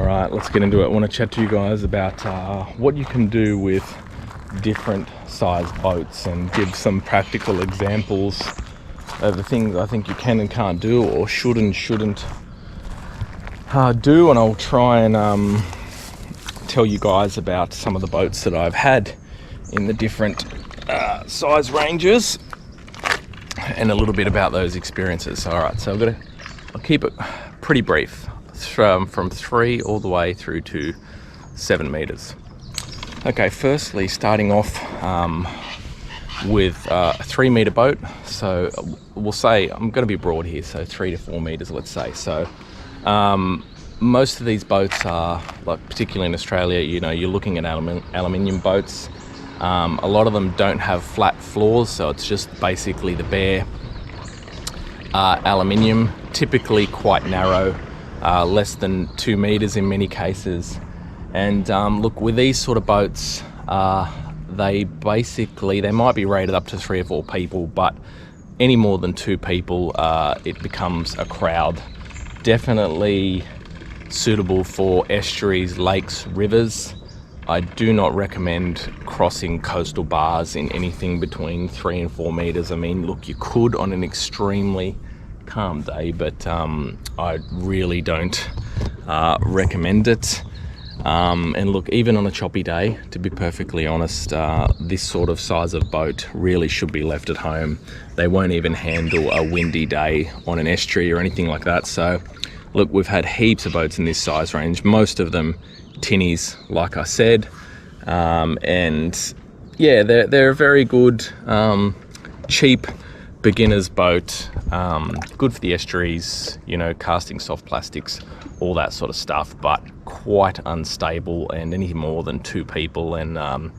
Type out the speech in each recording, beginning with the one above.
right, let's get into it. I want to chat to you guys about what you can do with different size boats and give some practical examples of the things I think you can and can't do, or should and shouldn't do. And I'll try and tell you guys about some of the boats that I've had in the different size ranges and a little bit about those experiences. All right, so I'll keep it pretty brief, from 3 all the way through to 7 meters. Okay, firstly, starting off with a 3 meter boat. So we'll say, I'm going to be broad here, so 3 to 4 meters, let's say. So most of these boats are, like particularly in Australia, you know, you're looking at aluminium boats. A lot of them don't have flat floors, so it's just basically the bare aluminium, typically quite narrow, less than 2 meters in many cases. And look, with these sort of boats, they might be rated up to 3 or 4 people, but any more than 2 people, it becomes a crowd. Definitely suitable for estuaries, lakes, rivers. I do not recommend crossing coastal bars in anything between 3 and 4 meters. I mean, look, you could on an extremely calm day, but I really don't recommend it. And look, even on a choppy day, to be perfectly honest, this sort of size of boat really should be left at home. They won't even handle a windy day on an estuary or anything like that. So look, we've had heaps of boats in this size range, most of them tinnies, like I said, and yeah, they're a very good, cheap beginner's boat, good for the estuaries, you know, casting soft plastics, all that sort of stuff, but quite unstable, and any more than 2 people and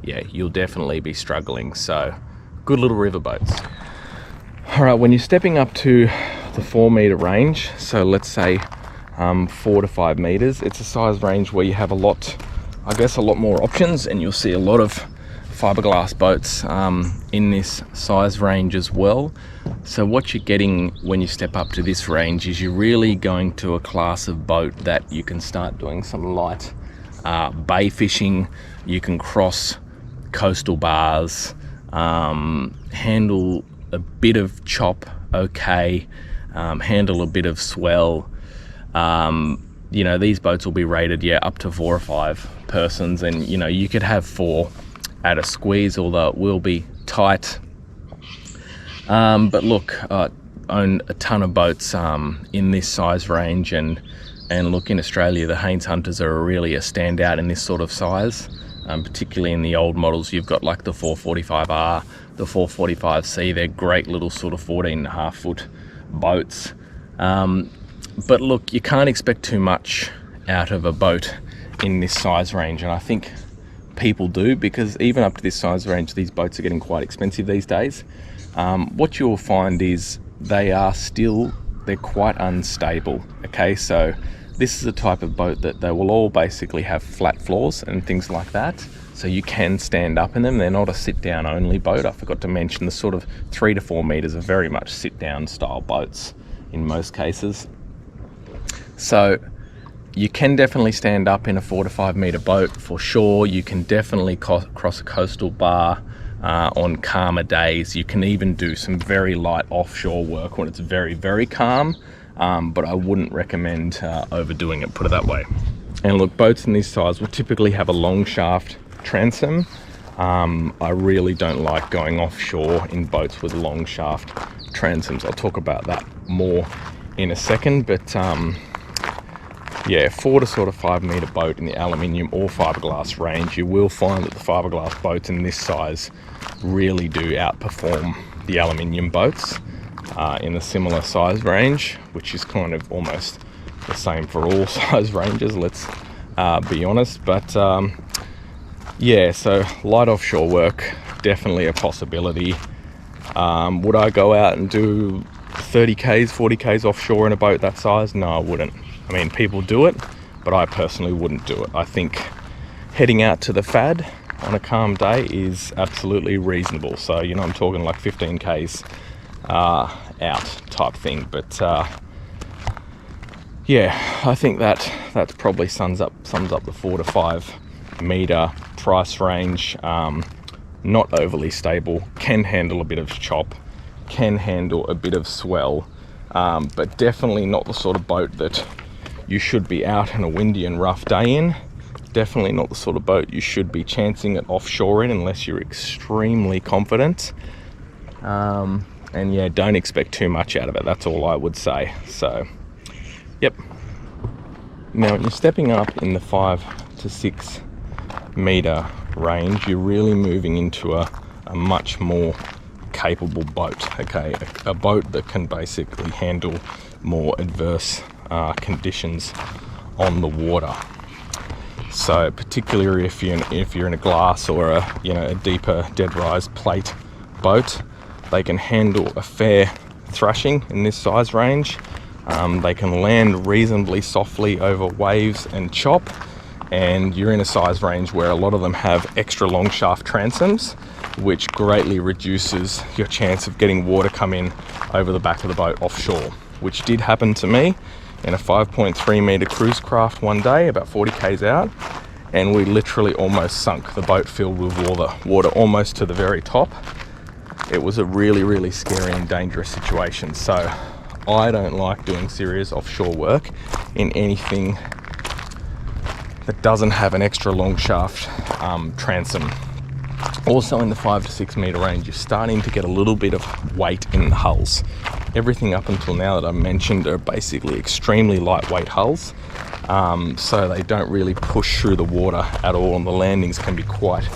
yeah, you'll definitely be struggling. So good little river boats. All right, when you're stepping up to the 4 meter range, so let's say 4 to 5 meters, it's a size range where you have a lot more options, and you'll see a lot of fiberglass boats in this size range as well. So what you're getting when you step up to this range is you're really going to a class of boat that you can start doing some light bay fishing. You can cross coastal bars, handle a bit of chop, okay, handle a bit of swell. You know, these boats will be rated, up to 4 or 5 persons, and you know, you could have 4 at a squeeze, although it will be tight. But look, I own a ton of boats in this size range, and look, in Australia, the Haynes Hunters are really a standout in this sort of size, particularly in the old models. You've got like the 445R, the 445C, they're great little sort of 14.5 foot boats. But look, you can't expect too much out of a boat in this size range, and I think people do, because even up to this size range, these boats are getting quite expensive these days. What you'll find is they're quite unstable. Okay, so this is a type of boat that they will all basically have flat floors and things like that, so you can stand up in them. They're not a sit-down only boat. I forgot to mention the sort of 3 to 4 meters are very much sit-down style boats in most cases. So you can definitely stand up in a 4 to 5 meter boat for sure. You can definitely cross a coastal bar on calmer days. You can even do some very light offshore work when it's very, very calm, but I wouldn't recommend overdoing it, put it that way. And look, boats in this size will typically have a long shaft transom. I really don't like going offshore in boats with long shaft transoms. I'll talk about that more in a second, but yeah, 4 to sort of 5 meter boat in the aluminium or fiberglass range, you will find that the fiberglass boats in this size really do outperform the aluminium boats in the similar size range, which is kind of almost the same for all size ranges, let's be honest. But yeah, so light offshore work, definitely a possibility. Would I go out and do 30Ks, 40Ks offshore in a boat that size? No, I wouldn't. I mean, people do it, but I personally wouldn't do it. I think heading out to the FAD on a calm day is absolutely reasonable. So, you know, I'm talking like 15Ks out type thing. But yeah, I think that probably sums up the 4 to 5 meter price range. Not overly stable, can handle a bit of chop, can handle a bit of swell, but definitely not the sort of boat that you should be out on a windy and rough day in. Definitely not the sort of boat you should be chancing it offshore in unless you're extremely confident. And yeah, don't expect too much out of it. That's all I would say. So, yep. Now, when you're stepping up in the 5 to 6 meter range, you're really moving into a much more capable boat, okay? A boat that can basically handle more adverse conditions on the water. So particularly if you're in a glass or a deeper dead rise plate boat, they can handle a fair thrashing in this size range. They can land reasonably softly over waves and chop, and you're in a size range where a lot of them have extra long shaft transoms, which greatly reduces your chance of getting water come in over the back of the boat offshore, which did happen to me in a 5.3 meter cruise craft one day, about 40 k's out, and we literally almost sunk. The boat filled with water almost to the very top. It was a really, really scary and dangerous situation. So I don't like doing serious offshore work in anything that doesn't have an extra long shaft transom. Also in the 5 to 6 meter range, you're starting to get a little bit of weight in the hulls. Everything up until now that I've mentioned are basically extremely lightweight hulls, so they don't really push through the water at all, and the landings can be quite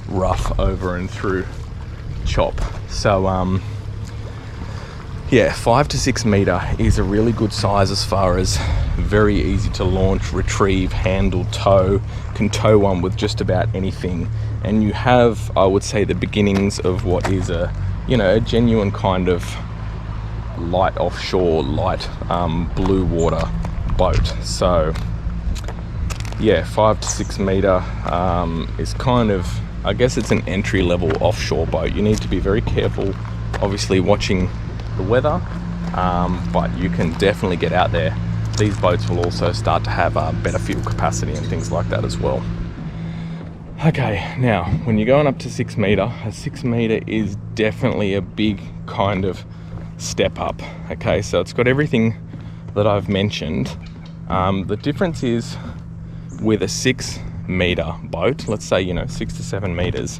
rough over and through chop. So yeah, 5 to 6 meter is a really good size as far as very easy to launch, retrieve, handle, tow. Can tow one with just about anything, and you have, I would say, the beginnings of what is a genuine kind of light offshore, light blue water boat. So yeah, 5 to 6 meter is kind of, I guess it's an entry level offshore boat. You need to be very careful, obviously watching the weather, but you can definitely get out there. These boats will also start to have better fuel capacity and things like that as well. Okay, now when you're going up to 6 meter, a 6 meter is definitely a big kind of step up. Okay, so it's got everything that I've mentioned. The difference is with a 6 meter boat, let's say 6 to 7 meters,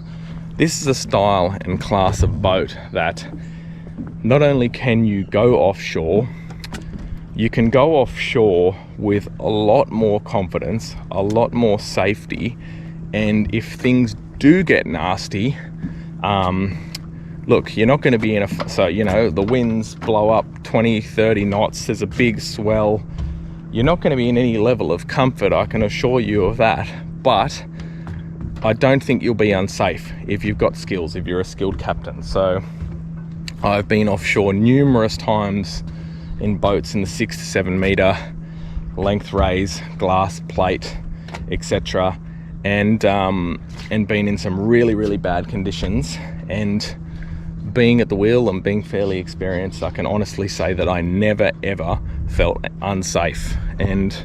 this is a style and class of boat that not only can you go offshore, you can go offshore with a lot more confidence, a lot more safety, and if things do get nasty, look, you're not going to be in the winds blow up 20-30 knots, there's a big swell, you're not going to be in any level of comfort, I can assure you of that. But I don't think you'll be unsafe if you've got skills, if you're a skilled captain. So I've been offshore numerous times in boats in the 6 to 7 meter length raise, glass plate, etc., and been in some really, really bad conditions. And being at the wheel and being fairly experienced, I can honestly say that I never ever felt unsafe. And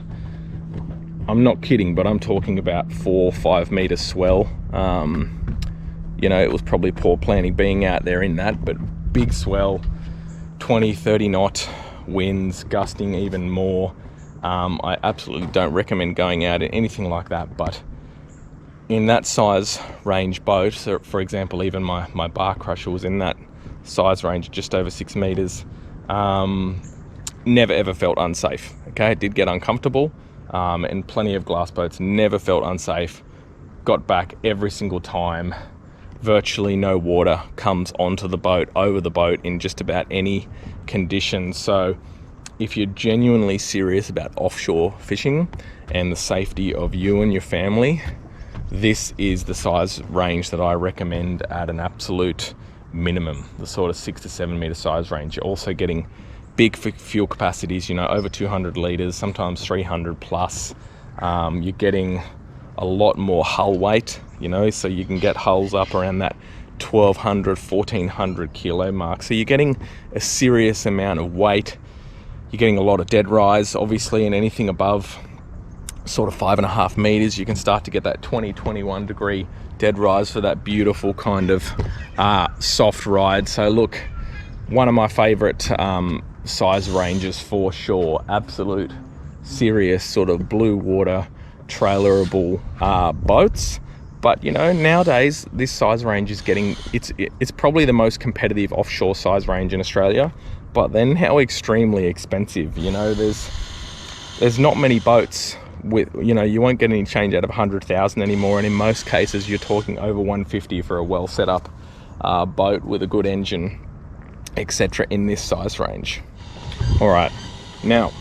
I'm not kidding, but I'm talking about 4 or 5 meter swell. It was probably poor planning being out there in that, but big swell, 20-30 knot winds, gusting even more. I absolutely don't recommend going out in anything like that, but in that size range boat, so for example, even my bar crusher was in that size range, just over 6 meters, never ever felt unsafe. Okay, it did get uncomfortable, and plenty of glass boats, never felt unsafe. Got back every single time. Virtually no water comes onto the boat, over the boat, in just about any conditions. So if you're genuinely serious about offshore fishing and the safety of you and your family, this is the size range that I recommend at an absolute minimum, the sort of 6 to 7 meter size range. You're also getting big fuel capacities, over 200 liters, sometimes 300 plus. You're getting a lot more hull weight, so you can get hulls up around that 1200, 1400 kilo mark. So you're getting a serious amount of weight. You're getting a lot of dead rise, obviously, and anything above sort of 5.5 meters, you can start to get that 21 degree dead rise for that beautiful kind of soft ride. So look, one of my favorite size ranges for sure. Absolute serious sort of blue water trailerable boats. But you know, nowadays this size range is getting, it's probably the most competitive offshore size range in Australia, but then how extremely expensive. You know, there's not many boats with, you know, you won't get any change out of 100,000 anymore, and in most cases you're talking over 150 for a well set up boat with a good engine, etc., in this size range. All right, now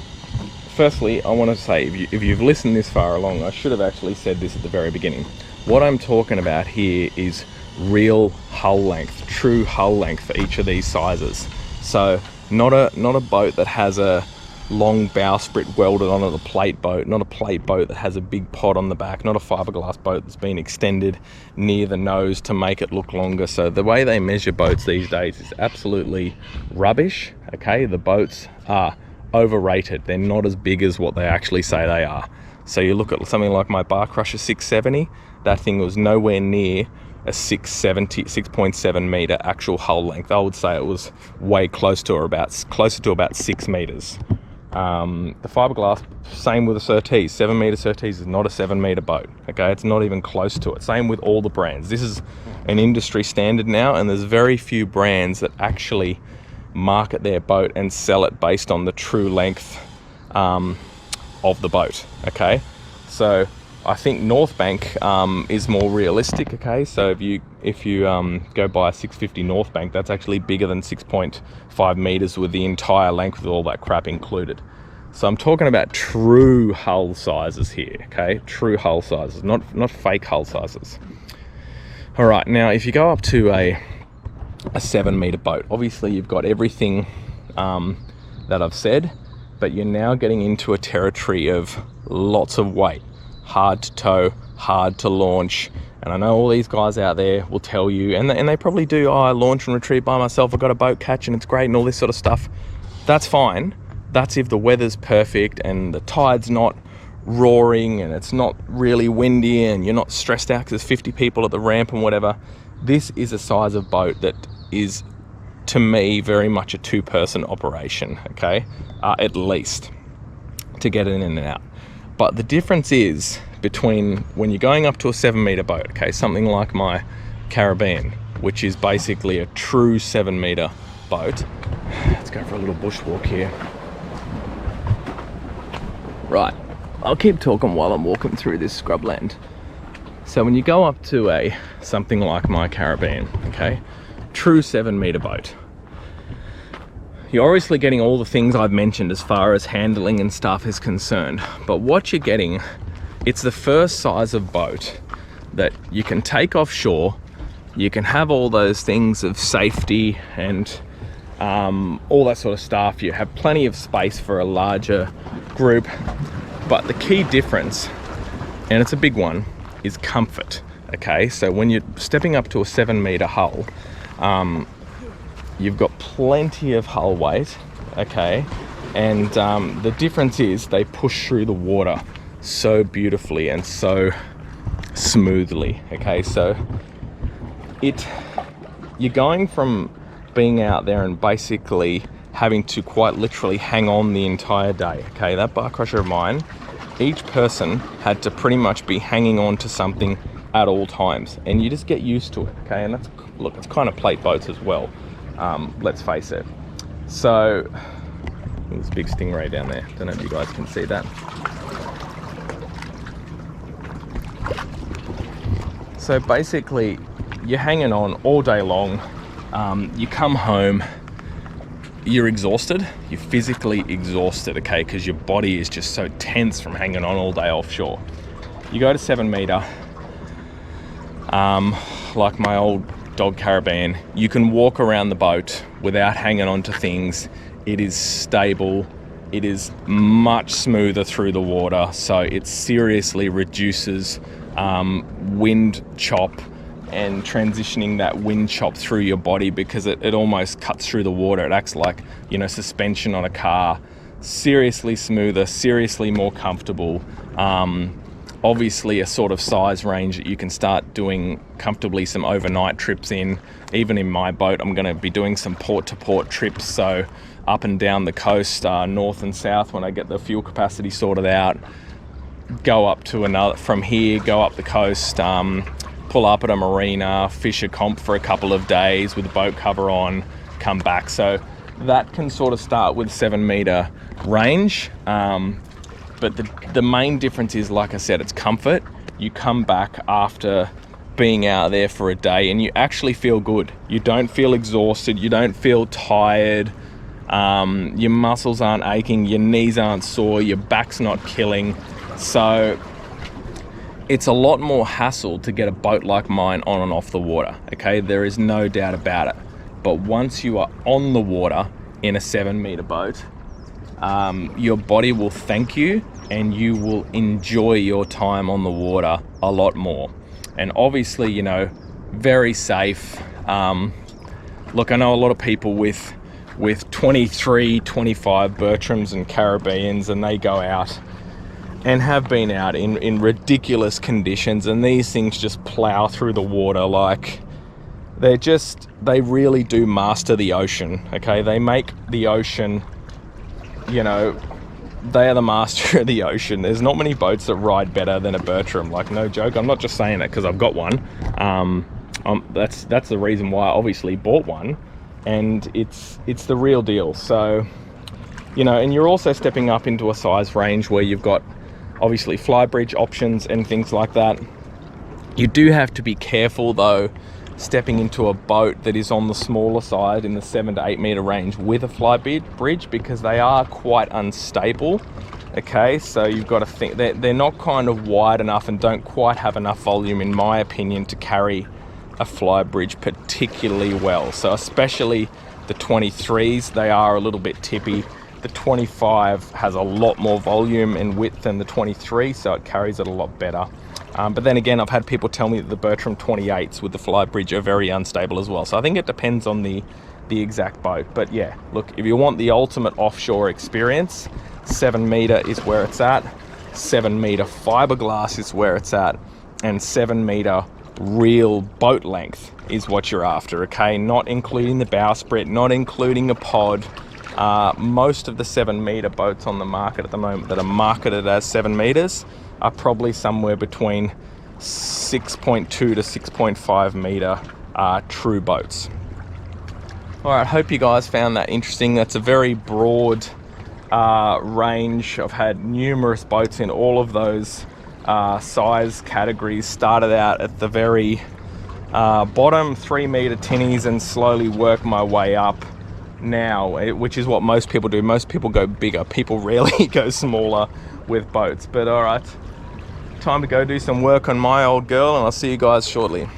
firstly, I want to say, if you've listened this far along, I should have actually said this at the very beginning. What I'm talking about here is real hull length, true hull length for each of these sizes. So not a boat that has a long bowsprit welded onto the plate boat, not a plate boat that has a big pod on the back, not a fiberglass boat that's been extended near the nose to make it look longer. So the way they measure boats these days is absolutely rubbish, okay? The boats are overrated. They're not as big as what they actually say they are. So you look at something like my Bar Crusher 670, that thing was nowhere near a 6.7 meter actual hull length. I would say it was way closer to about 6 meters. The fiberglass, same with the Surtees. 7 meter Surtees is not a 7 meter boat. Okay, it's not even close to it. Same with all the brands. This is an industry standard now, and there's very few brands that actually market their boat and sell it based on the true length of the boat. Okay, so I think North Bank is more realistic. Okay, so if you go buy a 650 North Bank, that's actually bigger than 6.5 meters with the entire length with all that crap included. So I'm talking about true hull sizes here. Okay, true hull sizes, not fake hull sizes. All right, now if you go up to a 7 meter boat, obviously you've got everything that I've said, but you're now getting into a territory of lots of weight. Hard to tow, hard to launch. And I know all these guys out there will tell you, and they probably do, oh, I launch and retrieve by myself, I've got a boat catch and it's great and all this sort of stuff. That's fine. That's if the weather's perfect and the tide's not roaring and it's not really windy and you're not stressed out because there's 50 people at the ramp and whatever. This is a size of boat that is, to me, very much a two-person operation, okay? At least, to get in and out. But the difference is between when you're going up to a 7 meter boat, okay, something like my Caribbean, which is basically a true 7 meter boat. Let's go for a little bushwalk here. Right, I'll keep talking while I'm walking through this scrubland. So when you go up to something like my Caribbean, okay, true 7 meter boat, you're obviously getting all the things I've mentioned as far as handling and stuff is concerned. But what you're getting, it's the first size of boat that you can take offshore. You can have all those things of safety and all that sort of stuff. You have plenty of space for a larger group. But the key difference, and it's a big one, is comfort. Okay, so when you're stepping up to a 7 meter hull, you've got plenty of hull weight, okay, and the difference is they push through the water so beautifully and so smoothly. Okay, so you're going from being out there and basically having to quite literally hang on the entire day. Okay, that Bar Crusher of mine, each person had to pretty much be hanging on to something at all times, and you just get used to it. Okay, and look, it's kind of plate boats as well. Let's face it. So there's a big stingray down there. Don't know if you guys can see that. So basically you're hanging on all day long. You come home, you're exhausted, you're physically exhausted, okay, because your body is just so tense from hanging on all day offshore. You go to 7 meter, like my old Dog Caribbean, you can walk around the boat without hanging on to things. It is stable, it is much smoother through the water, so it seriously reduces wind chop and transitioning that wind chop through your body, because it almost cuts through the water. It acts like, you know, suspension on a car. seriously smoother, seriously more comfortable. Obviously a sort of size range that you can start doing comfortably some overnight trips in. Even in my boat, I'm going to be doing some port to port trips, so up and down the coast, north and south, when I get the fuel capacity sorted out. Go up to another, from here, go up the coast, pull up at a marina, fish a comp for a couple of days with the boat cover on, come back. So that can sort of start with 7 meter range. But the main difference is, like I said, it's comfort. You come back after being out there for a day and you actually feel good. You don't feel exhausted. You don't feel tired. Your muscles aren't aching. Your knees aren't sore. Your back's not killing. So it's a lot more hassle to get a boat like mine on and off the water. Okay, there is no doubt about it. But once you are on the water in a 7 meter boat, your body will thank you and you will enjoy your time on the water a lot more. And obviously, you know, very safe. Look, I know a lot of people with 23, 25 Bertrams and Caribbeans, and they go out and have been out in ridiculous conditions, and these things just plow through the water. Like, they really do master the ocean. Okay, they make the ocean, you know, they are the master of the ocean. There's not many boats that ride better than a Bertram. Like, no joke. I'm not just saying that because I've got one. That's the reason why I obviously bought one, and it's the real deal. So, you know, and you're also stepping up into a size range where you've got obviously fly bridge options and things like that. You do have to be careful though, stepping into a boat that is on the smaller side in the 7 to 8 meter range with a fly bridge, because they are quite unstable. Okay, so you've got to think that they're not kind of wide enough and don't quite have enough volume, in my opinion, to carry a fly bridge particularly well. So especially the 23s, they are a little bit tippy. The 25 has a lot more volume and width than the 23, so it carries it a lot better. But then again, I've had people tell me that the Bertram 28s with the fly bridge are very unstable as well. So I think it depends on the exact boat. But yeah, look, if you want the ultimate offshore experience, 7 meter is where it's at. 7 meter fiberglass is where it's at. And 7 meter real boat length is what you're after, okay? Not including the bowsprit, not including a pod. Most of the 7 meter boats on the market at the moment that are marketed as 7 meters are probably somewhere between 6.2 to 6.5 meter true boats. All right, hope you guys found that interesting. That's a very broad range. I've had numerous boats in all of those size categories. Started out at the very bottom, 3 meter tinnies, and slowly work my way up now, which is what most people do. Most people go bigger. People rarely go smaller with boats. But all right, time to go do some work on my old girl, and I'll see you guys shortly.